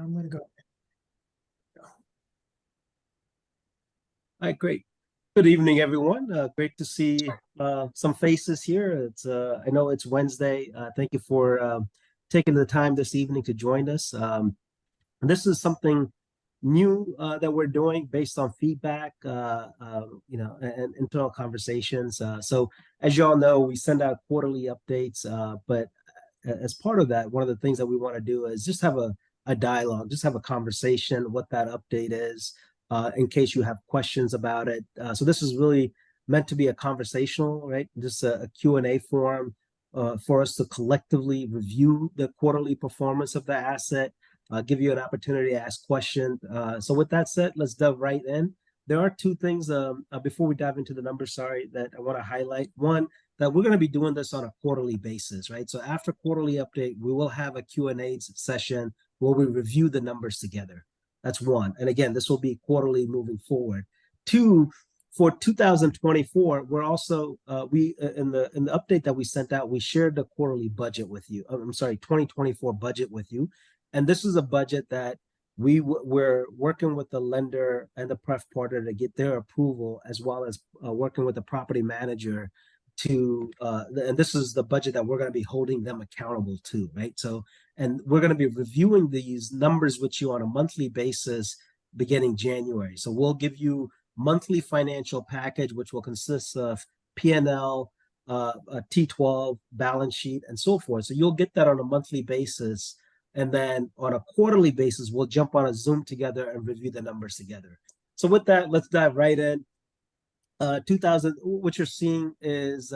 I'm going to go. All right, great. Good evening, everyone. Great to see some faces here. It's I know it's Wednesday. Thank you for taking the time this evening to join us. This is something new that we're doing based on feedback, and internal conversations. So, as you all know, we send out quarterly updates, but as part of that, one of the things that we want to do is just have a dialogue, just have a conversation, what that update is, in case you have questions about it. So this is really meant to be a conversational, right? Just a Q&A forum for us to collectively review the quarterly performance of the asset, give you an opportunity to ask questions. So with that said, let's dive right in. There are two things before we dive into the numbers, sorry, that I want to highlight. One, that we're going to be doing this on a quarterly basis, right? So after quarterly update, we will have a Q&A session where we review the numbers together. That's one. And again, this will be quarterly moving forward. Two, for 2024, we're also in the update that we sent out, we shared the quarterly budget with you. I'm sorry, 2024 budget with you. And this is a budget that we're working with the lender and the pref partner to get their approval, as well as working with the property manager to and this is the budget that we're going to be holding them accountable to, right? So, and we're going to be reviewing these numbers with you on a monthly basis beginning January. So we'll give you monthly financial package, which will consist of P&L, a T12, balance sheet, and so forth. So you'll get that on a monthly basis. And then on a quarterly basis, we'll jump on a Zoom together and review the numbers together. So with that, let's dive right in. What you're seeing is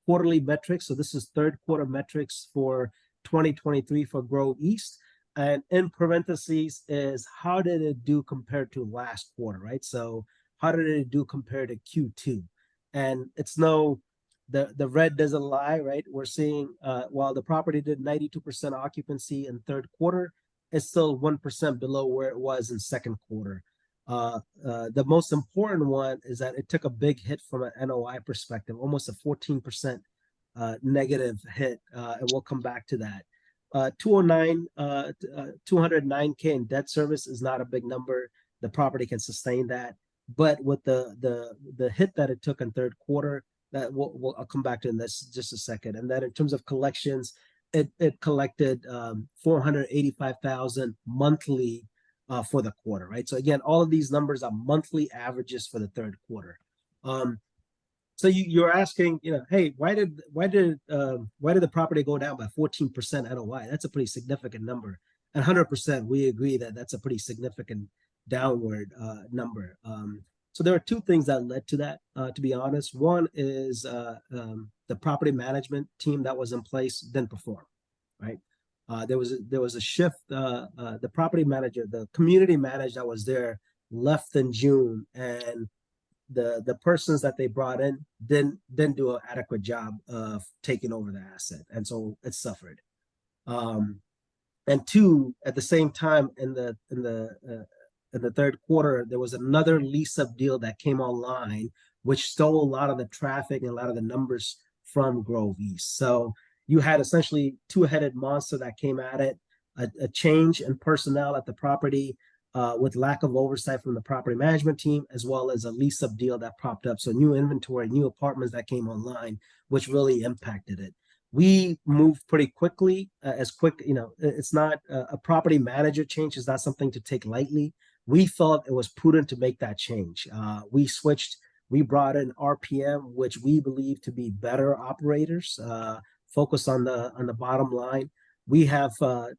quarterly metrics. So this is third quarter metrics for 2023 for Grove East. And in parentheses is how did it do compared to last quarter, right? So how did it do compared to Q2? And it's the red doesn't lie, right? We're seeing while the property did 92% occupancy in third quarter, it's still 1% below where it was in second quarter. The most important one is that it took a big hit from an NOI perspective, almost a 14% negative hit, and we'll come back to that. 209K in debt service is not a big number. The property can sustain that, but with the hit that it took in third quarter, that I'll come back to in this just a second. And then in terms of collections, it collected 485,000 monthly for the quarter, right? So again, all of these numbers are monthly averages for the third quarter. So you're asking, hey, why did the property go down by 14% NOI? That's a pretty significant number. And 100%, we agree that that's a pretty significant downward number. So there are two things that led to that, to be honest. One is the property management team that was in place didn't perform, right? There was a shift. The property manager, the community manager that was there left in June, and the persons that they brought in didn't do an adequate job of taking over the asset, and so it suffered. And two, at the same time, in the third quarter, there was another lease-up deal that came online, which stole a lot of the traffic and a lot of the numbers from Grove East. So you had essentially two-headed monster that came at it, a change in personnel at the property with lack of oversight from the property management team, as well as a lease-up deal that propped up. So new inventory, new apartments that came online, which really impacted it. We moved pretty quickly, it's not a property manager change is not something to take lightly. We thought it was prudent to make that change. We brought in RPM, which we believe to be better operators, focused on the bottom line. We have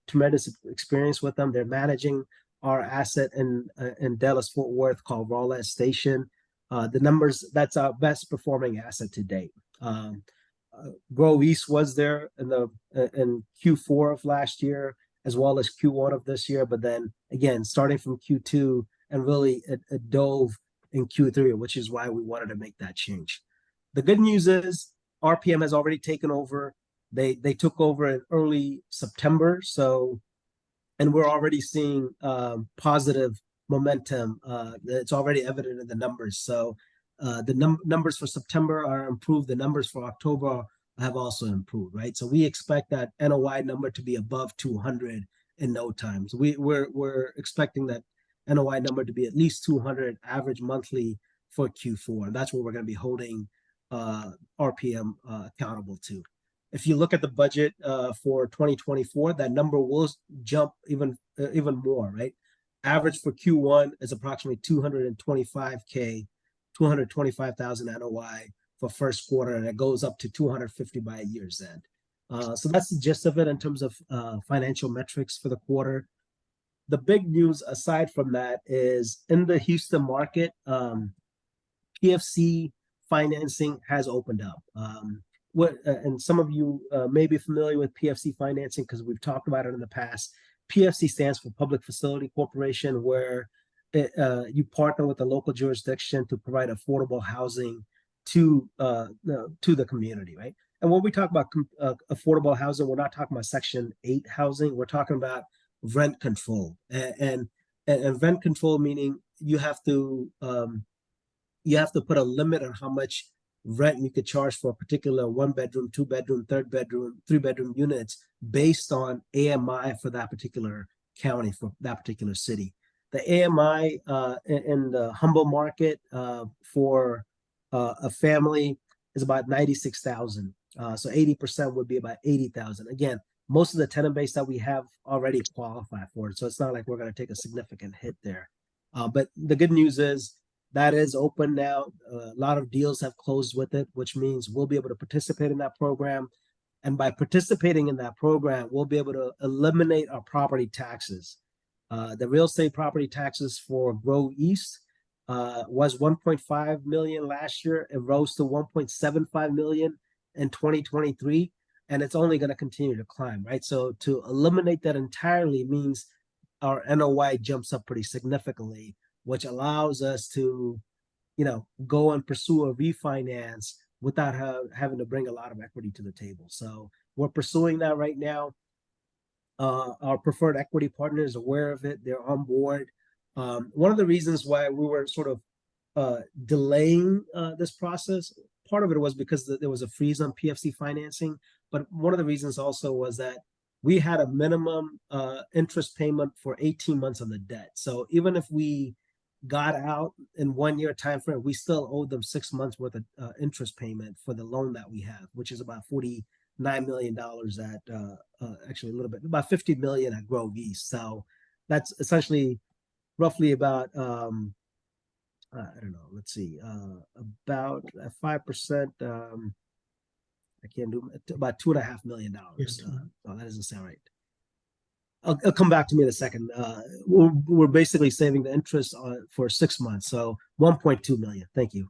tremendous experience with them. They're managing our asset in Dallas Fort Worth called Rowlett Station. The numbers, that's our best performing asset to date. Grove East was there in Q4 of last year, as well as Q1 of this year, but then again, starting from Q2 and really it dove in Q3, which is why we wanted to make that change. The good news is RPM has already taken over. They took over in early September, and we're already seeing positive momentum. It's already evident in the numbers. So the numbers for September are improved. The numbers for October have also improved, right? So we expect that NOI number to be above 200 in no time. So we're expecting that NOI number to be at least 200 average monthly for Q4. And that's what we're going to be holding RPM accountable to. If you look at the budget for 2024, that number will jump even more, right? Average for Q1 is approximately 225K, 225,000 NOI for first quarter, and it goes up to 250 by year's end. So that's the gist of it in terms of financial metrics for the quarter. The big news aside from that is in the Houston market, PFC financing has opened up. And some of you may be familiar with PFC financing because we've talked about it in the past. PFC stands for Public Facility Corporation, where you partner with the local jurisdiction to provide affordable housing to the community, right? And when we talk about affordable housing, we're not talking about Section 8 housing. We're talking about rent control, and rent control meaning you have to put a limit on how much rent you could charge for a particular 1-bedroom, 2-bedroom, 3-bedroom, 3-bedroom units based on AMI for that particular county, for that particular city. The AMI in the Humble market for a family is about 96,000. So 80% would be about 80,000. Again, most of the tenant base that we have already qualify for it, so it's not like we're going to take a significant hit there. But the good news is that is open now. A lot of deals have closed with it, which means we'll be able to participate in that program. And by participating in that program, we'll be able to eliminate our property taxes. The real estate property taxes for Grove East was 1.5 million last year. It rose to 1.75 million in 2023, and it's only going to continue to climb, right? So to eliminate that entirely means our NOI jumps up pretty significantly, which allows us to, go and pursue a refinance without having to bring a lot of equity to the table. So we're pursuing that right now. Our preferred equity partner is aware of it. They're on board. One of the reasons why we were sort of delaying this process, part of it was because there was a freeze on PFC financing. But one of the reasons also was that we had a minimum interest payment for 18 months on the debt. So even if we got out in 1 year time frame, we still owed them 6 months worth of interest payment for the loan that we have, which is about $49 million at actually a little bit, about 50 million at Grove East. So that's essentially roughly about I don't know, let's see, about 5%. I can't do about $2.5 million. Oh, that doesn't sound right. It'll come back to me in a second. We're basically saving the interest for 6 months, so 1.2 million. Thank you.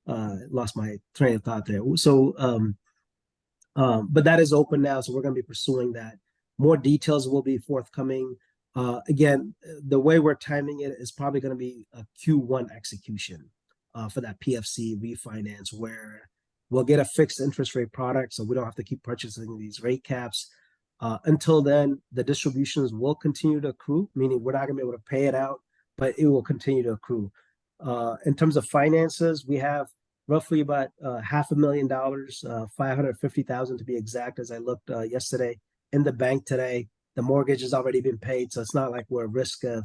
Lost my train of thought there. So, but that is open now, so we're going to be pursuing that. More details will be forthcoming. Again, the way we're timing it is probably going to be a Q1 execution for that PFC refinance, where we'll get a fixed interest rate product, so we don't have to keep purchasing these rate caps. Until then, the distributions will continue to accrue, meaning we're not going to be able to pay it out, but it will continue to accrue. In terms of finances, we have roughly about $500,000, 550,000 to be exact, as I looked yesterday, in the bank today. The mortgage has already been paid, so it's not like we're at risk of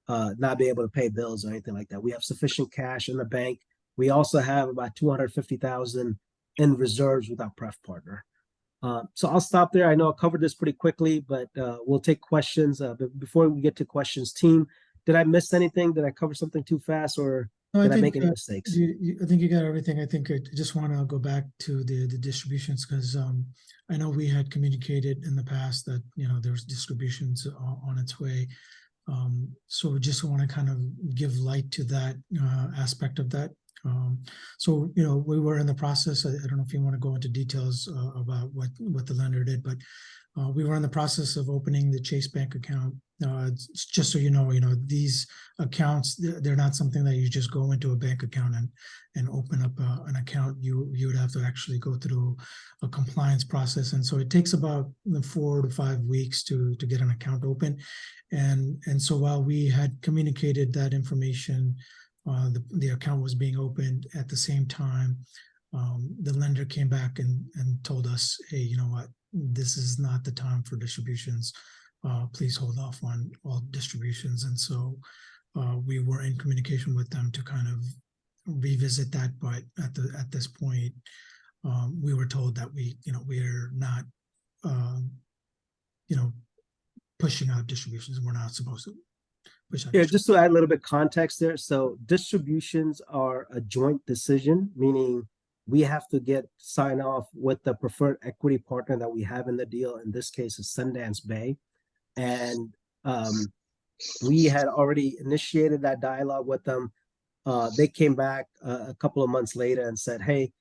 not being able to pay bills or anything like that. We have sufficient cash in the bank. We also have about 250,000 in reserves with our pref partner. So I'll stop there. I know I covered this pretty quickly, but we'll take questions. But before we get to questions, team, did I miss anything? Did I cover something too fast, or did I make any mistakes? I think you got everything. I think I just want to go back to the distributions, because I know we had communicated in the past that there's distributions on its way. So we just want to kind of give light to that aspect of that. So we were in the process. I don't know if you want to go into details about what the lender did, but we were in the process of opening the Chase Bank account. Just so you know, these accounts, they're not something that you just go into a bank account and open up an account. You would have to actually go through a compliance process, and so it takes about 4 to 5 weeks to get an account open. And so while we had communicated that information, the account was being opened at the same time. The lender came back and told us, hey, you know what, this is not the time for distributions. please hold off on all distributions. And so we were in communication with them to kind of revisit that, but at this point, we were told that we're not, pushing out distributions. We're not supposed to push out. Yeah, just to add a little bit context there. So distributions are a joint decision, meaning we have to get sign off with the preferred equity partner that we have in the deal. In this case, is Sundance Bay. And we had already initiated that dialogue with them. They came back a couple of months later and said, hey,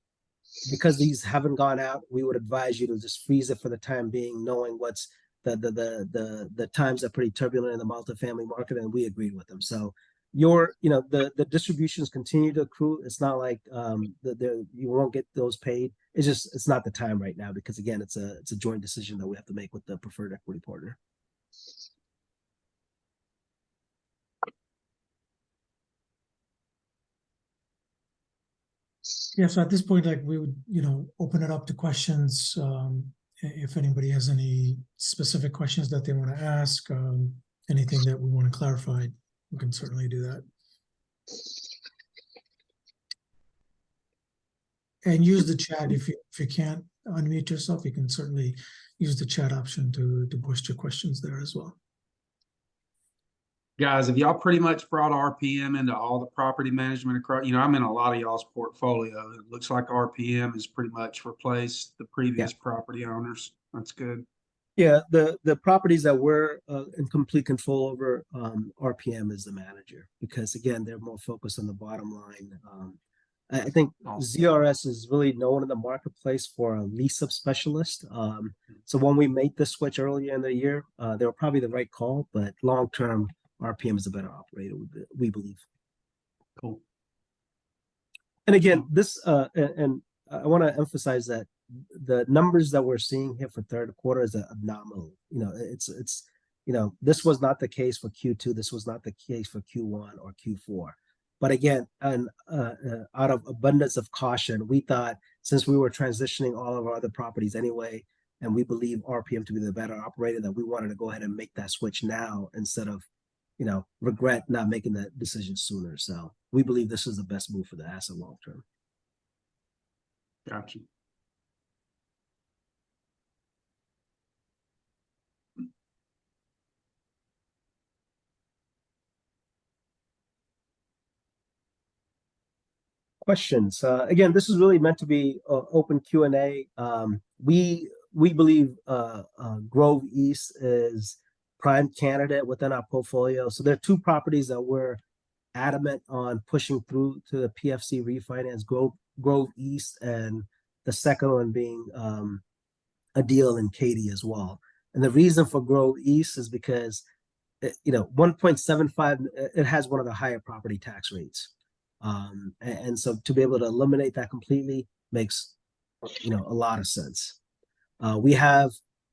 because these haven't gone out, we would advise you to just freeze it for the time being, knowing what's the times are pretty turbulent in the multifamily market, and we agreed with them. So the distributions continue to accrue. It's not like you won't get those paid. It's not the time right now, because again, it's a joint decision that we have to make with the preferred equity partner. Yeah, so at this point, like, we would, open it up to questions. If anybody has any specific questions that they want to ask, anything that we want to clarify, we can certainly do that. And use the chat. If you can't unmute yourself, you can certainly use the chat option to post your questions there as well. Guys, have y'all pretty much brought RPM into all the property management across? I'm in a lot of y'all's portfolio. It looks like RPM has pretty much replaced the previous property owners. That's good. Yeah, the properties that we're in complete control over, RPM is the manager, because again, they're more focused on the bottom line. I think ZRS is really known in the marketplace for a lease-up specialist. So when we made the switch earlier in the year, they were probably the right call, but long-term, RPM is a better operator, we believe. Cool. And again, this and I want to emphasize that the numbers that we're seeing here for third quarter is abnormal. This was not the case for Q2. This was not the case for Q1 or Q4. But again, and out of abundance of caution, we thought, since we were transitioning all of our other properties anyway, and we believe RPM to be the better operator, that we wanted to go ahead and make that switch now instead of regret not making that decision sooner. So we believe this is the best move for the asset long term. Gotcha. Questions. Again, this is really meant to be open Q&A. We believe Grove East is prime candidate within our portfolio. So there are two properties that we're adamant on pushing through to the PFC refinance, Grove East, and the second one being a deal in Katy as well. And the reason for Grove East is because 1.75, it has one of the higher property tax rates. And so to be able to eliminate that completely makes a lot of sense.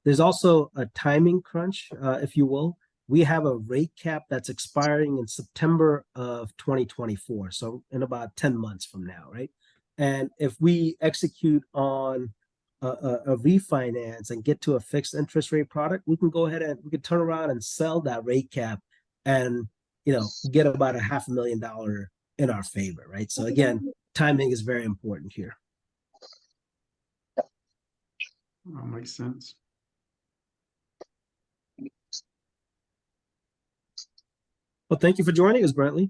There's also a timing crunch, if you will. We have a rate cap that's expiring in September of 2024, so in about 10 months from now, right? And if we execute on a refinance and get to a fixed interest rate product, we can go ahead and we can turn around and sell that rate cap and get about $500,000 in our favor, right? So again, timing is very important here. That makes sense. Well, thank you for joining us, Brentley.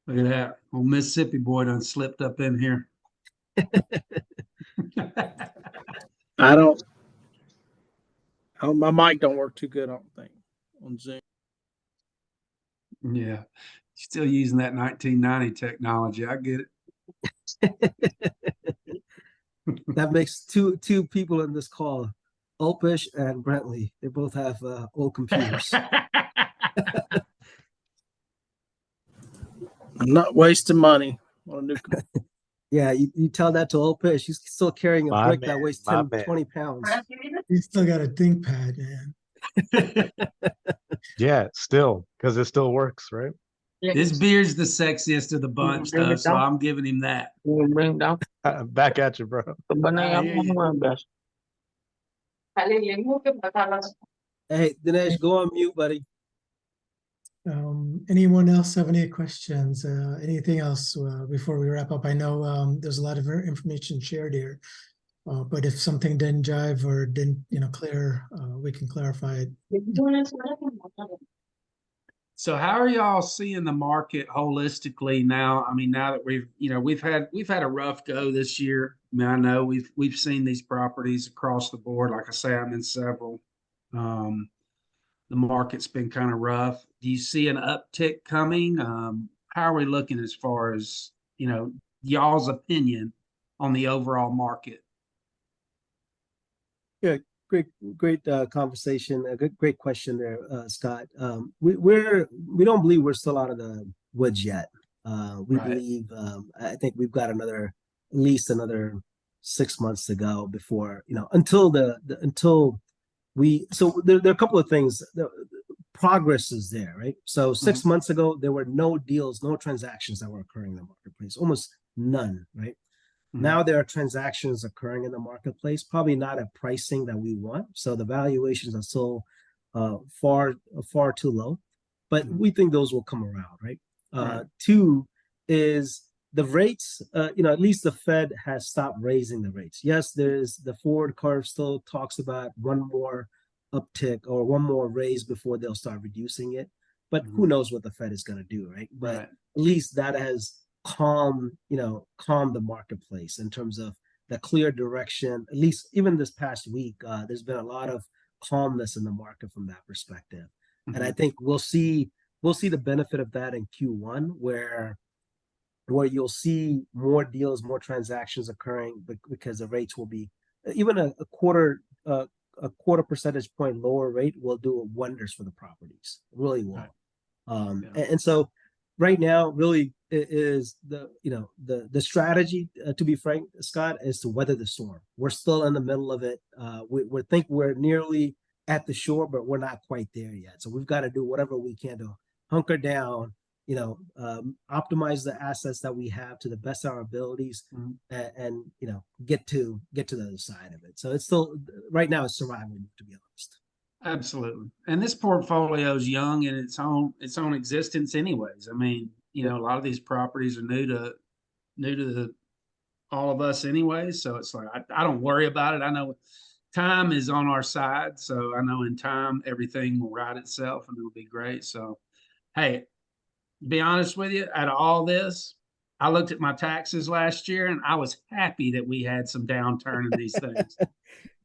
Look at that. Old Mississippi boy done slipped up in here. My mic don't work too good, I don't think, on Zoom. Yeah. Still using that 1990 technology. I get it. That makes two people in this call, Ulpish and Brentley. They both have old computers. I'm not wasting money on a new computer. Yeah, you tell that to Ulpish. He's still carrying a brick that weighs 10, 20 pounds. You still got a ThinkPad, man. Yeah, still, because it still works, right? This beard's the sexiest of the bunch, though, so I'm giving him that. Back at you, bro. Hey, Dinesh, go on mute, buddy. Anyone else have any questions? Anything else before we wrap up? I know there's a lot of information shared here, but if something didn't jive or didn't, clear, we can clarify it. So how are y'all seeing the market holistically now? I mean, now that we've had a rough go this year. I mean, I know we've seen these properties across the board. Like I say, I'm in several. The market's been kind of rough. Do you see an uptick coming? How are we looking as far as, y'all's opinion on the overall market? Great conversation. A great question there, Scott. We don't believe we're still out of the woods yet. We Right. believe I think we've got at least another 6 months to go before until there are a couple of things. The progress is there, right? So 6 months ago there were no deals, no transactions that were occurring in the marketplace, almost none, right? Now there are transactions occurring in the marketplace, probably not at pricing that we want. So the valuations are still far too low, but we think those will come around, right? Right. Two is the rates, at least the Fed has stopped raising the rates. Yes, there's the forward curve still talks about one more uptick or one more raise before they'll start reducing it. But who knows what the Fed is going to do, right? But Right. at least that has calm the marketplace in terms of the clear direction. At least even this past week, there's been a lot of calmness in the market from that perspective. And I think we'll see the benefit of that in Q1 where you'll see more deals, more transactions occurring because the rates will be even a quarter percentage point lower rate will do wonders for the properties. It really will. Right. And so right now, really is the strategy, to be frank, Scott, is to weather the storm. We're still in the middle of it. We think we're nearly at the shore, but we're not quite there yet. So we've got to do whatever we can to hunker down, optimize the assets that we have to the best of our abilities, and get to the other side of it. So it's still right now it's survival, to be honest. Absolutely. And this portfolio is young in its own existence anyways. I mean, a lot of these properties are new to all of us anyways. So it's like, I don't worry about it. I know time is on our side. So I know in time, everything will right itself and it'll be great. So, hey, to be honest with you, out of all this, I looked at my taxes last year and I was happy that we had some downturn in these things.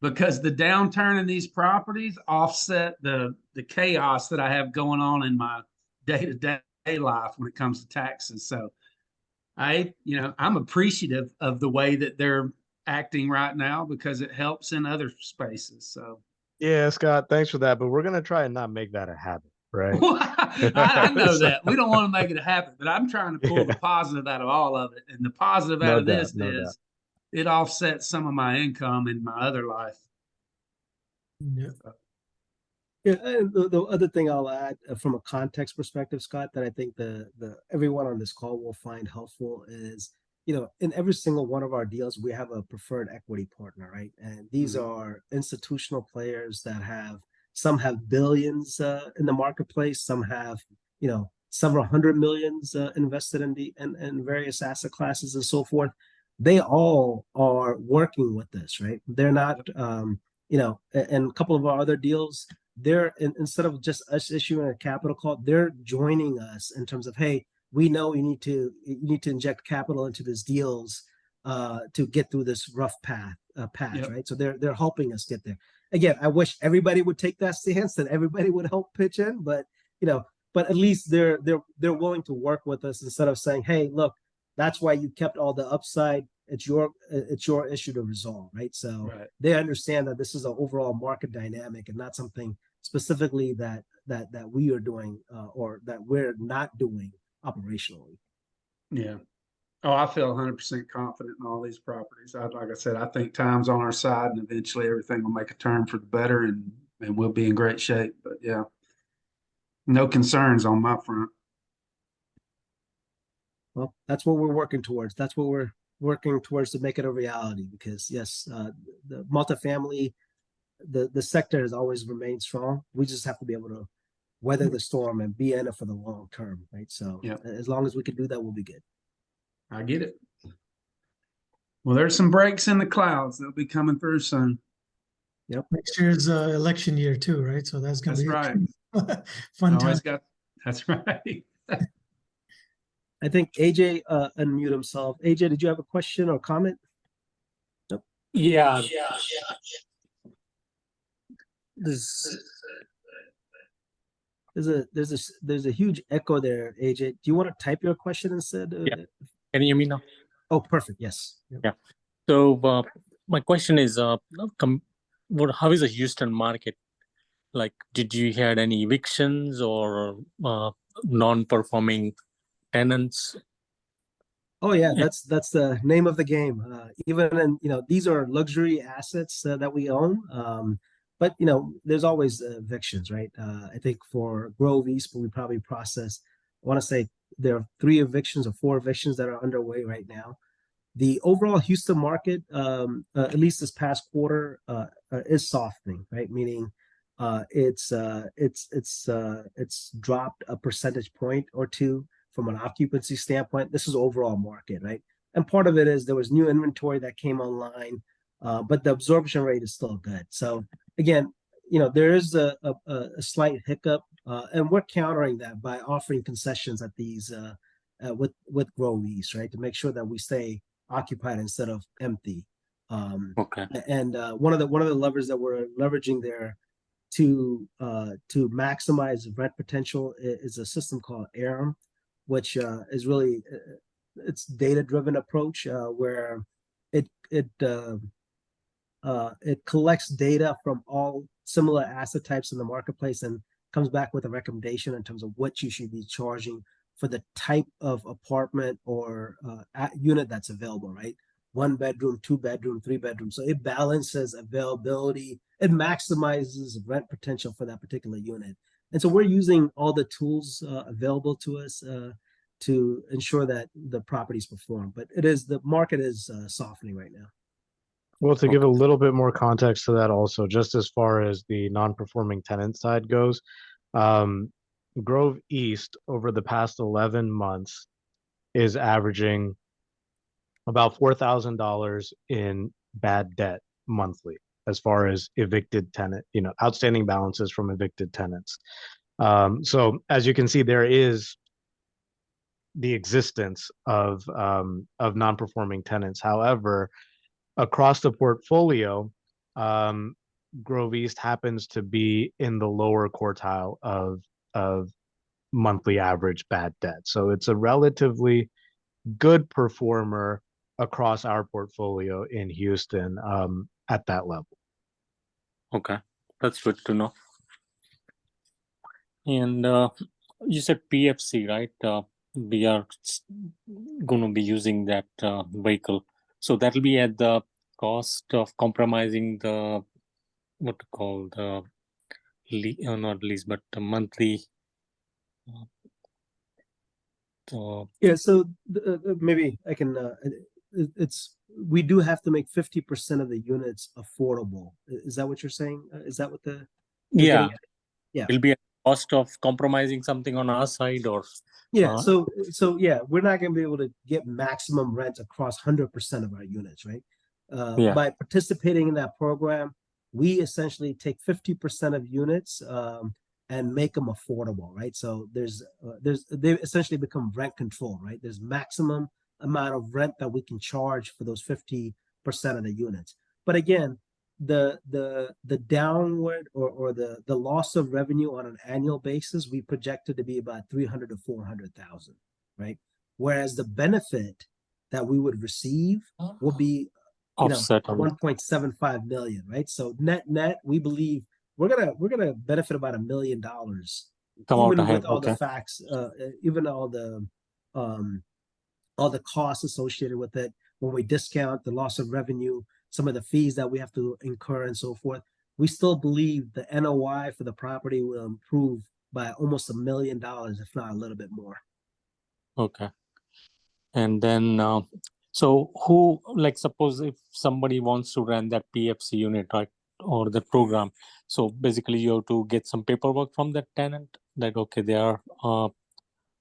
Because the downturn in these properties offset the chaos that I have going on in my day-to-day life when it comes to taxes. So I'm appreciative of the way that they're acting right now because it helps in other spaces. So Yeah, Scott, thanks for that. But we're gonna try and not make that a habit, right? I know So- that we don't want to make it a habit, but I'm trying to pull the positive out of all of it. And the positive out No of doubt, this no doubt. is it offsets some of my income in my other life. Yeah. Yeah, and the other thing I'll add from a context perspective, Scott, that I think the everyone on this call will find helpful is, in every single one of our deals, we have a preferred equity partner, right? And these are institutional players that some have billions in the marketplace, some have, several hundred millions invested in various asset classes and so forth. They all are working with this, right? They're not, and a couple of our other deals, they're instead of just us issuing a capital call, they're joining us in terms of, hey, we know you need to inject capital into these deals to get through this rough patch, right? So they're helping us get there. Again, I wish everybody would take that stance and everybody would help pitch in, but at least they're willing to work with us instead of saying, hey, look, that's why you kept all the upside. It's your issue to resolve, right? So they understand that this is an overall market dynamic and not something specifically that we are doing or that we're not doing operationally. Yeah. Oh, I feel 100% confident in all these properties. Like I said, I think time's on our side and eventually everything will make a turn for the better and we'll be in great shape. But yeah, no concerns on my front. Well, that's what we're working towards. That's what we're working towards to make it a reality because yes, the multifamily the sector has always remained strong. We just have to be able to weather the storm and be in it for the long term, right? So Yep. as long as we can do that, we'll be good. I get it. Well, there's some breaks in the clouds. They'll be coming through soon. Next year's election year too, right? So that's gonna That's be right. fun time. Always got, that's right. I think AJ unmute himself. AJ, did you have a question or comment? Yeah. This There's a huge echo there, AJ. Do you want to type your question instead? Yeah. Can you hear me now? Oh, perfect. Yes. Yep. Yeah. So my question is, how is the Houston market? Like, did you had any evictions or non-performing tenants? Oh yeah, that's the name of the game. Even in, these are luxury assets that we own. But there's always evictions, right? I think for Grove East, we probably process, I want to say there are 3 evictions or 4 evictions that are underway right now. The overall Houston market, at least this past quarter, is softening, right? Meaning, it's dropped a percentage point or 2 from an occupancy standpoint. This is overall market, right? And part of it is there was new inventory that came online, but the absorption rate is still good. So again, there is a slight hiccup, and we're countering that by offering concessions at these with Grove East, right, to make sure that we stay occupied instead of empty. Okay. And one of the levers that we're leveraging there to maximize rent potential is a system called ARM, which is really it's data-driven approach where it collects data from all similar asset types in the marketplace and comes back with a recommendation in terms of what you should be charging for the type of apartment or unit that's available, right? 1 bedroom, 2 bedroom, 3 bedroom. So it balances availability. It maximizes rent potential for that particular unit. And so we're using all the tools available to us to ensure that the properties perform. But the market is softening right now. Well, to give a little bit more context to that also, just as far as the non-performing tenant side goes, Grove East over the past 11 months is averaging about $4,000 in bad debt monthly, as far as evicted tenant, outstanding balances from evicted tenants. So as you can see, there is the existence of non-performing tenants. However, across the portfolio, Grove East happens to be in the lower quartile of monthly average bad debt. So it's a relatively good performer across our portfolio in Houston at that level. Okay, that's good to know. And you said PFC, right? We are going to be using that vehicle. So that'll be at the cost of compromising the, what to call the, not lease, but the monthly. Yeah, so maybe I can. We do have to make 50% of the units affordable. Is that what you're saying? Is that what the? Yeah. Yeah. It'll be a cost of compromising something on our side, or yeah. So yeah, we're not going to be able to get maximum rent across 100% of our units, right? By participating in that program, we essentially take 50% of units and make them affordable, right? So they essentially become rent control, right? There's maximum amount of rent that we can charge for those 50% of the units. But again, the downward or the loss of revenue on an annual basis, we projected to be about 300 to 400,000, right? Whereas the benefit that we would receive will be offset 1.75 million, right? So net, we believe we're gonna benefit about $1 million, even with all the facts, even all the costs associated with it. When we discount the loss of revenue, some of the fees that we have to incur and so forth, we still believe the NOI for the property will improve by almost $1 million, if not a little bit more. Okay. And then, so who, like, suppose if somebody wants to rent that PFC unit, right? or the program. So basically, you have to get some paperwork from that tenant that okay, they are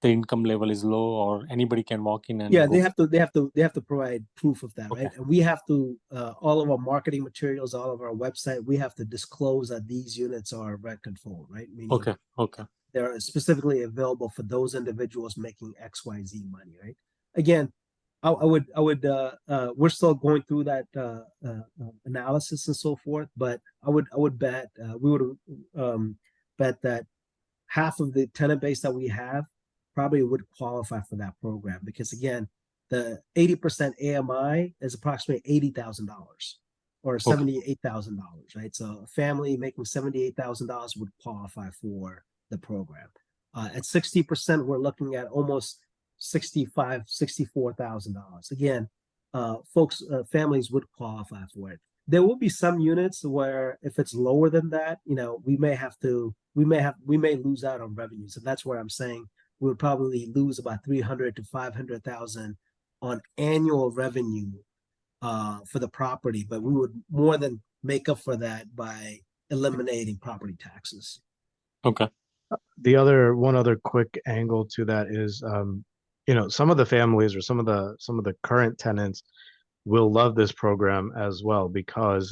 the income level is low, or anybody can walk in and Yeah, go. they have to provide proof of that, right? Okay. And we have to all of our marketing materials, all of our website, we have to disclose that these units are rent controlled, right? Meaning Okay. Okay. they're specifically available for those individuals making XYZ money, right? Again, I would we're still going through that analysis and so forth, but I would bet we would bet that half of the tenant base that we have probably would qualify for that program, because again, the 80% AMI is approximately $80,000 or $78,000, right? So a family making $78,000 would qualify for the program. At 60%, we're looking at almost $64,000. Again, families would qualify for it. There will be some units where if it's lower than that, we may lose out on revenues. And that's where I'm saying we would probably lose about 300 to 500,000 on annual revenue for the property, but we would more than make up for that by eliminating property taxes. Okay. One other quick angle to that is, some of the families or some of the current tenants will love this program as well, because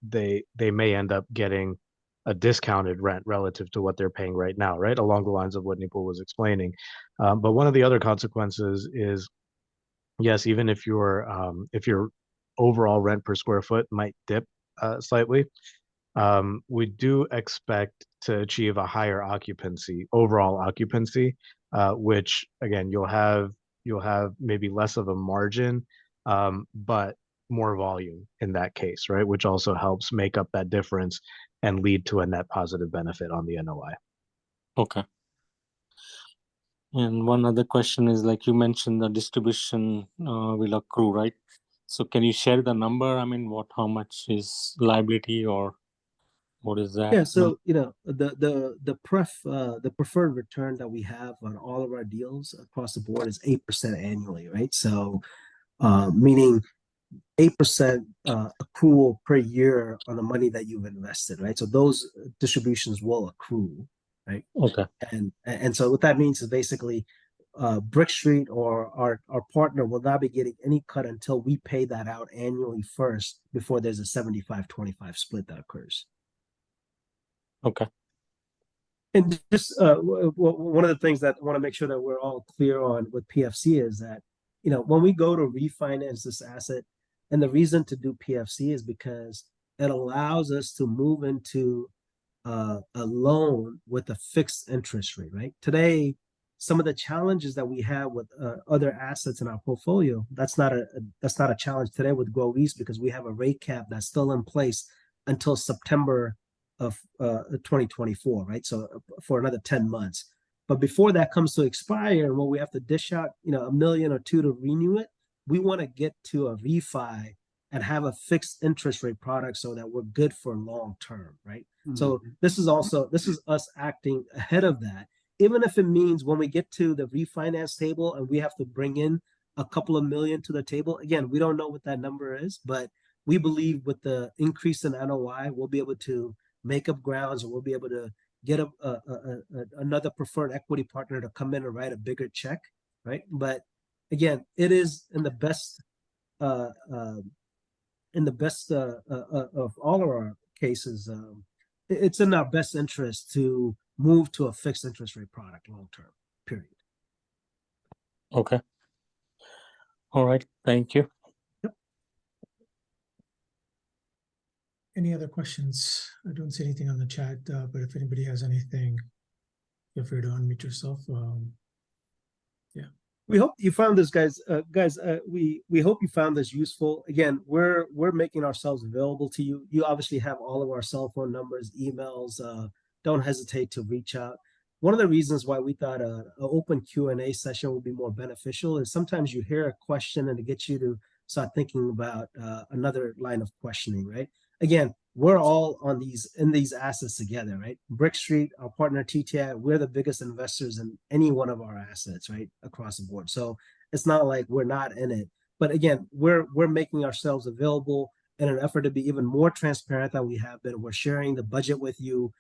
they may end up getting a discounted rent relative to what they're paying right now, right? Along the lines of what Nipul was explaining. But one of the other consequences is, yes, even if your overall rent per square foot might dip slightly, we do expect to achieve a higher overall occupancy, which again, you'll have maybe less of a margin, but more volume in that case, right? Which also helps make up that difference and lead to a net positive benefit on the NOI. Okay. And one other question is, like you mentioned, the distribution will accrue, right? So can you share the number? I mean, how much is liability, or what is that? Yeah, so the preferred return that we have on all of our deals across the board is 8% annually, right? So meaning 8% accrual per year on the money that you've invested, right? So those distributions will accrue, right? Okay. And so what that means is basically Brick Street or our partner will not be getting any cut until we pay that out annually first, before there's a 75-25 split that occurs. Okay. And just one of the things that I want to make sure that we're all clear on with PFC is that, when we go to refinance this asset, and the reason to do PFC is because it allows us to move into a loan with a fixed interest rate, right? Today, some of the challenges that we have with other assets in our portfolio, that's not a challenge today with Grove East, because we have a rate cap that's still in place until September of 2024, right? So for another 10 months. But before that comes to expire, and when we have to dish out, $1 million or $2 million to renew it, we want to get to a refi and have a fixed interest rate product so that we're good for long term, right? Mm-hmm. So this is us acting ahead of that, even if it means when we get to the refinance table and we have to bring in a couple of million to the table. Again, we don't know what that number is, but we believe with the increase in NOI, we'll be able to make up grounds, and we'll be able to get another preferred equity partner to come in and write a bigger check, right? But again, it is in the best of all of our cases. It's in our best interest to move to a fixed interest rate product long term. Period. Okay. All right. Thank you. Any other questions? I don't see anything on the chat, but if anybody has anything, feel free to unmute yourself. We hope you found this, guys. We hope you found this useful. Again, we're making ourselves available to you. You obviously have all of our cell phone numbers, emails. Don't hesitate to reach out. One of the reasons why we thought an open Q&A session would be more beneficial is sometimes you hear a question and it gets you to start thinking about another line of questioning, right? Again, we're all in these assets together, right? Brick Street, our partner TTI, we're the biggest investors in any one of our assets, right, across the board. So it's not like we're not in it. But again, we're making ourselves available. in an effort to be even more transparent than we have been. We're sharing the budget with you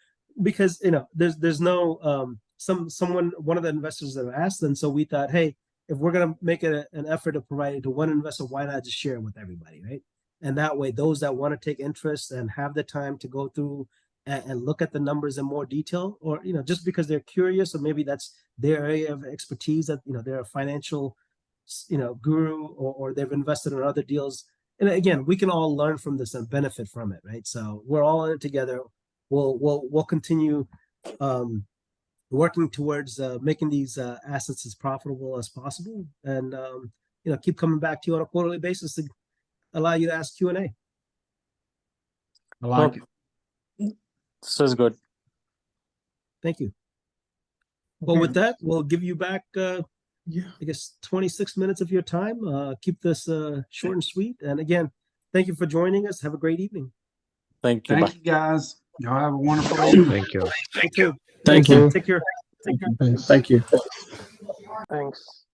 because there's no one of the investors that asked, and so we thought, hey, if we're gonna make an effort to provide it to one investor, why not just share it with everybody, right? And that way, those that want to take interest and have the time to go through and look at the numbers in more detail, or just because they're curious, or maybe that's their area of expertise, that they're a financial guru, or they've invested in other deals. And again, we can all learn from this and benefit from it, right? So we're all in it together. We'll continue working towards making these assets as profitable as possible, and keep coming back to you on a quarterly basis to allow you to ask Q&A. I like it. This is good. Thank you. Well, with that, we'll give you back, Yeah. I guess, 26 minutes of your time. Keep this short and sweet. And again, thank you for joining us. Have a great evening. Thank you. Bye. Thank you, guys. Y'all have a wonderful evening. Thank you. You too. Thank you. Take care. Thank you. Thanks.